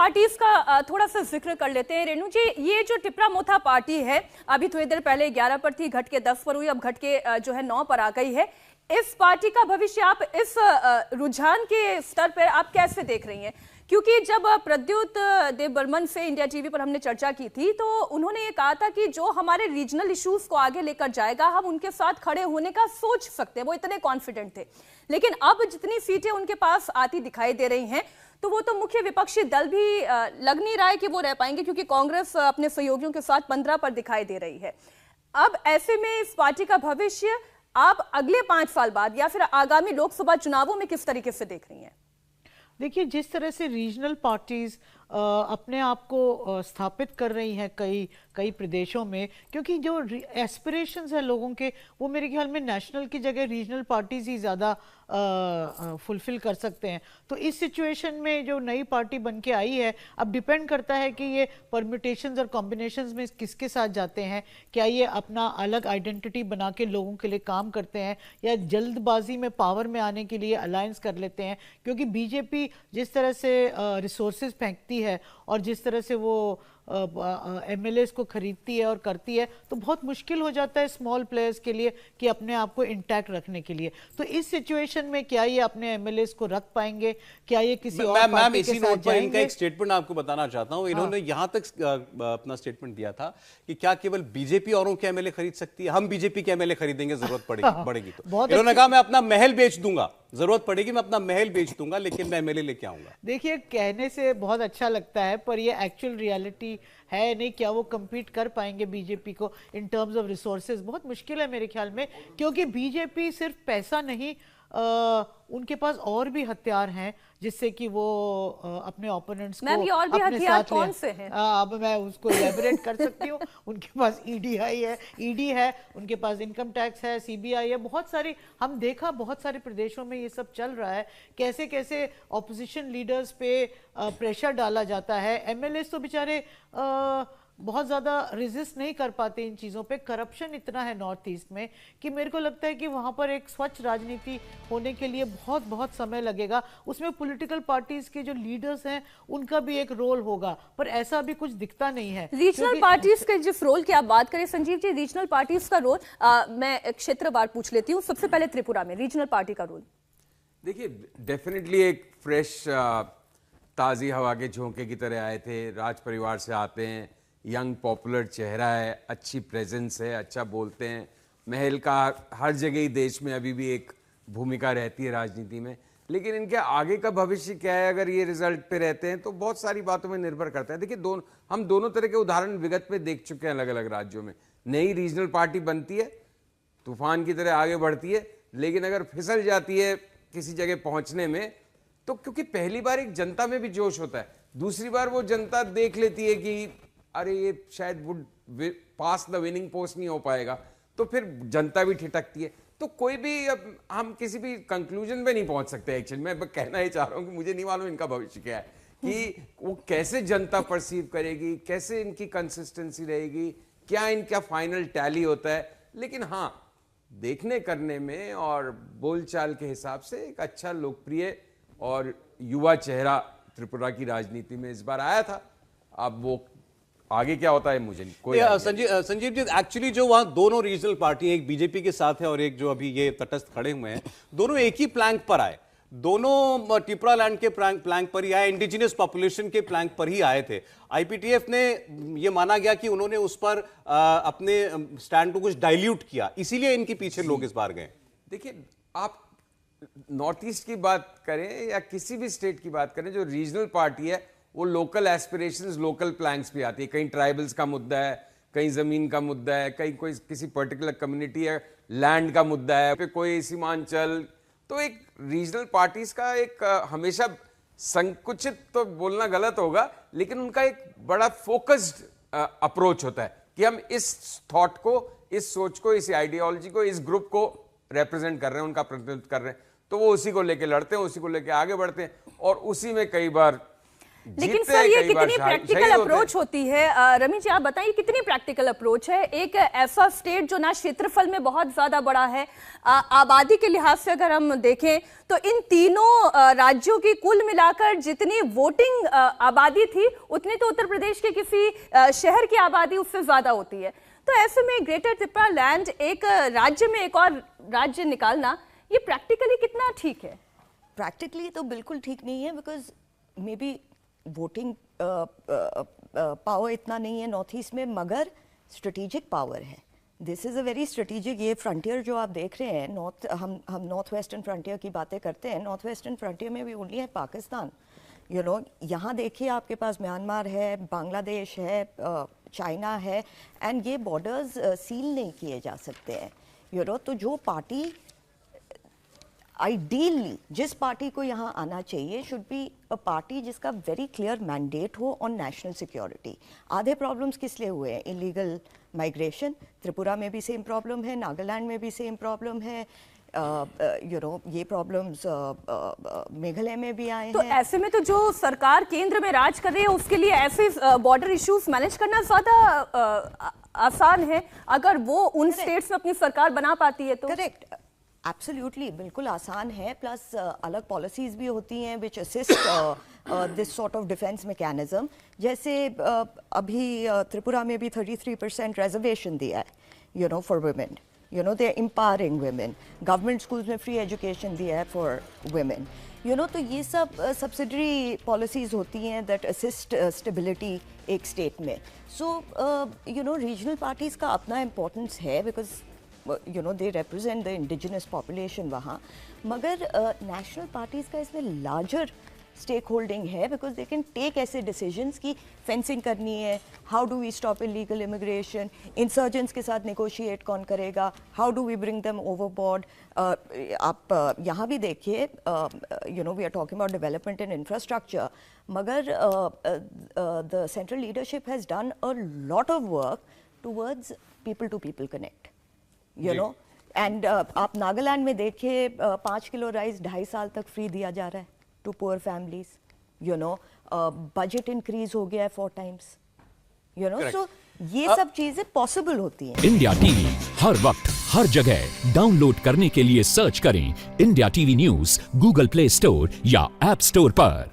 Parties का थोड़ा सा जिक्र कर लेते हैं। रेणु जी, ये जो टिपरा मोथा पार्टी है, अभी थोड़ी देर पहले 11 पर थी, घट के 10 पर हुई, अब घट के जो है 9 पर आ गई है। इस पार्टी का भविष्य आप इस रुझान के स्तर पर आप कैसे देख रही हैं? क्योंकि जब प्रद्युत देव बर्मन से इंडिया टीवी पर हमने चर्चा की थी तो उन्होंने ये कहा था कि जो हमारे रीजनल इश्यूज को आगे लेकर जाएगा हम उनके साथ खड़े होने का सोच सकते हैं, वो इतने कॉन्फिडेंट थे। लेकिन अब जितनी सीटें उनके पास आती दिखाई दे रही हैं तो वो तो मुख्य विपक्षी दल भी लग नहीं रहा है कि वो रह पाएंगे, क्योंकि कांग्रेस अपने सहयोगियों के साथ 15 पर दिखाई दे रही है। अब ऐसे में इस पार्टी का भविष्य आप अगले 5 साल बाद या फिर आगामी लोकसभा चुनावों में किस तरीके से देख रही हैं? देखिए, जिस तरह से रीजनल पार्टीज अपने आप को स्थापित कर रही हैं कई प्रदेशों में, क्योंकि जो एस्पिरेशंस है लोगों के, वो मेरे ख्याल में नेशनल की जगह रीजनल पार्टीज ही ज़्यादा फुलफिल कर सकते हैं। तो इस सिचुएशन में जो नई पार्टी बन के आई है, अब डिपेंड करता है कि ये परम्यूटेशंस और कॉम्बिनेशंस में किसके साथ जाते हैं। क्या ये अपना अलग आइडेंटिटी बना के लोगों के लिए काम करते हैं या जल्दबाजी में पावर में आने के लिए अलायंस कर लेते हैं? क्योंकि बीजेपी जिस तरह से रिसोर्सेज फेंकती है और जिस तरह से वो एमएलएस को खरीदती है और करती है, तो बहुत मुश्किल हो जाता है स्मॉल प्लेयर्स के लिए कि अपने आप को इंटैक्ट रखने के लिए। तो इस सिचुएशन में क्या ये अपने एमएलएस को रख पाएंगे? क्या ये किसी और पार्टी के साथ जाएंगे? इनका एक स्टेटमेंट आपको बताना चाहता हूं। इन्होंने यहां तक अपना स्टेटमेंट दिया था कि क्या केवल बीजेपी औरों के एमएलए खरीद सकती है? हम बीजेपी के एमएलए खरीदेंगे जरूरत पड़ेगी तो। इन्होंने कहा मैं अपना महल बेच दूंगा, जरूरत पड़ेगी मैं अपना महल बेच दूंगा, लेकिन मैं एमएलए लेके आऊंगा। देखिए, कहने से बहुत अच्छा लगता है, पर ये एक्चुअल रियलिटी है नहीं। क्या वो compete कर पाएंगे बीजेपी को इन टर्म्स ऑफ रिसोर्सेज? बहुत मुश्किल है मेरे ख्याल में, क्योंकि बीजेपी सिर्फ पैसा नहीं, उनके पास और भी हथियार हैं जिससे कि वो अपने ओपोनेंट्स को और भी अपने हथियार साथ कौन से हैं? अब मैं उसको एलेबोरेट कर सकती हूँ। उनके पास ईडी है, उनके पास इनकम टैक्स है, सीबीआई है, बहुत सारी, हम देखा बहुत सारे प्रदेशों में ये सब चल रहा है, कैसे कैसे ऑपोजिशन लीडर्स पे प्रेशर डाला जाता है। एमएलए तो बेचारे बहुत ज़्यादा रेजिस्ट नहीं कर पाते इन चीज़ों पे। करप्शन इतना है नॉर्थ ईस्ट में कि मेरे को लगता है कि वहाँ पर एक स्वच्छ राजनीति होने के लिए बहुत समय लगेगा। उसमें पॉलिटिकल पार्टीज के जो लीडर्स हैं उनका भी एक रोल होगा, पर ऐसा भी कुछ दिखता नहीं है। रीजनल पार्टीज के जिस रोल की आप बात करें संजीव जी, रीजनल पार्टीज का रोल मैं क्षेत्रवार पूछ लेती हूँ। सबसे पहले त्रिपुरा में रीजनल पार्टी का रोल। देखिए, डेफिनेटली एक फ्रेश ताज़ी हवा के झोंके की तरह आए थे। राज परिवार से आते हैं, यंग पॉपुलर चेहरा है, अच्छी प्रेजेंस है, अच्छा बोलते हैं। महल का हर जगह ही देश में अभी भी एक भूमिका रहती है राजनीति में, लेकिन इनके आगे का भविष्य क्या है अगर ये रिजल्ट पे रहते हैं तो बहुत सारी बातों में निर्भर करता है। देखिए, हम दोनों तरह के उदाहरण विगत में देख चुके हैं अलग अलग राज्यों में। नई रीजनल पार्टी बनती है, तूफान की तरह आगे बढ़ती है, लेकिन अगर फिसल जाती है किसी जगह पहुंचने में तो क्योंकि पहली बार एक जनता में भी जोश होता है, दूसरी बार वो जनता देख लेती है कि अरे ये शायद would pass the winning post नहीं हो पाएगा, तो फिर जनता भी ठिठकती है। तो कोई भी, अब हम किसी भी कंक्लूजन पे नहीं पहुंच सकते। एक्चुअली मैं कहना ही चाह रहा हूं कि मुझे नहीं मालूम इनका भविष्य क्या है, कि वो कैसे जनता परसीव करेगी, कैसे इनकी कंसिस्टेंसी रहेगी, क्या इनका फाइनल टैली होता है। लेकिन हाँ, देखने करने में और बोलचाल के हिसाब से एक अच्छा लोकप्रिय और युवा चेहरा त्रिपुरा की राजनीति में इस बार आया था। अब वो आगे क्या होता है मुझे कोई संजीव जी, एक्चुअली जो वहां दोनों रीजनल पार्टी, एक बीजेपी के साथ है और एक जो अभी ये तटस्थ खड़े हुए हैं, दोनों एक ही प्लैंक पर आए। दोनों टिपरा लैंड के प्लैंक पर ही आए, इंडिजिनियस पॉपुलेशन के प्लैंक पर ही आए थे। आईपीटीएफ ने ये माना गया कि उन्होंने उस पर अपने स्टैंड को कुछ डाइल्यूट किया, इसीलिए इनके पीछे लोग इस बार गए। देखिए, आप नॉर्थ ईस्ट की बात करें या किसी भी स्टेट की बात करें, जो रीजनल पार्टी है वो लोकल एस्पिरेशंस, लोकल प्लैंक्स पे आती है। कहीं ट्राइबल्स का मुद्दा है, कहीं जमीन का मुद्दा है, कहीं कोई किसी पर्टिकुलर कम्युनिटी है, लैंड का मुद्दा है, फिर कोई सीमांचल। तो एक रीजनल पार्टीज का एक हमेशा संकुचित तो बोलना गलत होगा, लेकिन उनका एक बड़ा फोकस्ड अप्रोच होता है कि हम इस थॉट को, इस सोच को, इस आइडियोलॉजी को, इस ग्रुप को रिप्रेजेंट कर रहे हैं, उनका प्रतिनिधित्व कर रहे हैं, तो वो उसी को लेके लड़ते हैं, उसी को लेके आगे बढ़ते हैं और उसी में कई बार लेकिन जीतते सर हैं ये कई बार, कितनी शहीद प्रैक्टिकल होते हैं। अप्रोच होती है? रमी जी आप बताइए कितनी प्रैक्टिकल अप्रोच है? एक ऐसा स्टेट जो ना क्षेत्रफल में बहुत ज्यादा बड़ा है, आबादी के लिहाज से अगर हम देखें तो इन तीनों राज्यों की कुल मिलाकर जितनी वोटिंग आबादी थी उतनी तो उत्तर प्रदेश के किसी शहर की आबादी उससे ज्यादा होती है। तो ऐसे में ग्रेटर त्रिपुरा लैंड एक राज्य में एक और राज्य निकालना ये प्रैक्टिकली कितना ठीक है? प्रैक्टिकली तो बिल्कुल ठीक नहीं है, because may be voting power इतना नहीं है नॉर्थ ईस्ट में, मगर स्ट्रेटेजिक पावर है। This is a very strategic, ये फ्रंटियर जो आप देख रहे हैं, हम नॉर्थ वेस्टर्न फ्रंटियर की बातें करते हैं, नॉर्थ वेस्टर्न फ्रंटियर में भी ओनली है पाकिस्तान। यू नो यहाँ देखिए आपके पास म्यांमार है, बांग्लादेश है, चाइना है, एंड ये बॉर्डर्स सील नहीं किए जा सकते हैं। यू नो तो जो पार्टी आइडियली जिस पार्टी को यहाँ आना चाहिए शुड बी अ पार्टी जिसका वेरी क्लियर मैंडेट हो ऑन नेशनल सिक्योरिटी। आधे प्रॉब्लम्स किस लिए हुए हैं? इलीगल माइग्रेशन, त्रिपुरा में भी सेम प्रॉब्लम है, नागालैंड में भी सेम प्रॉब्लम है, यू नो ये प्रॉब्लम्स मेघालय में भी आए तो हैं। ऐसे में तो जो सरकार केंद्र में राज कर रही है उसके लिए ऐसे बॉर्डर इश्यूज मैनेज करना ज्यादा आसान है अगर वो उन स्टेट्स में अपनी सरकार बना पाती है तो। करेक्ट, एब्सोल्युटली, बिल्कुल आसान है। प्लस अलग पॉलिसीज भी होती हैं which assist this sort of defence mechanism. जैसे अभी त्रिपुरा में भी 33% रिजर्वेशन दिया है, you know, for women. You know they are empowering women. Government schools में फ्री एजुकेशन दिया है फॉर वुमेन। यू नो तो ये सब सब्सिडरी पॉलिसीज होती हैं दैट असिस्ट स्टेबिलिटी एक स्टेट में। So you know regional parties का अपना इम्पोर्टेंस है, because you know they represent the indigenous population वहाँ, मगर national parties का इसमें larger स्टेक होल्डिंग है, बिकॉज दे कैन टेक ऐसे डिसीजंस की फेंसिंग करनी है, how do we stop illegal immigration, insurgents के साथ नेगोशिएट कौन करेगा, how do we bring them overboard. आप यहाँ भी देखिए, you know we are talking about development and infrastructure, मगर the central leadership has done a lot of work towards people to people connect, you know. And आप नागालैंड में देखिए 5 kilo rice 2.5 साल तक फ्री दिया जा रहा है to poor families, you know. Budget increase हो गया है 4 times, यू नो। सो ये सब चीजें पॉसिबल होती हैं। इंडिया टीवी हर वक्त हर जगह डाउनलोड करने के लिए सर्च करें India TV news Google play store या ऐप स्टोर पर।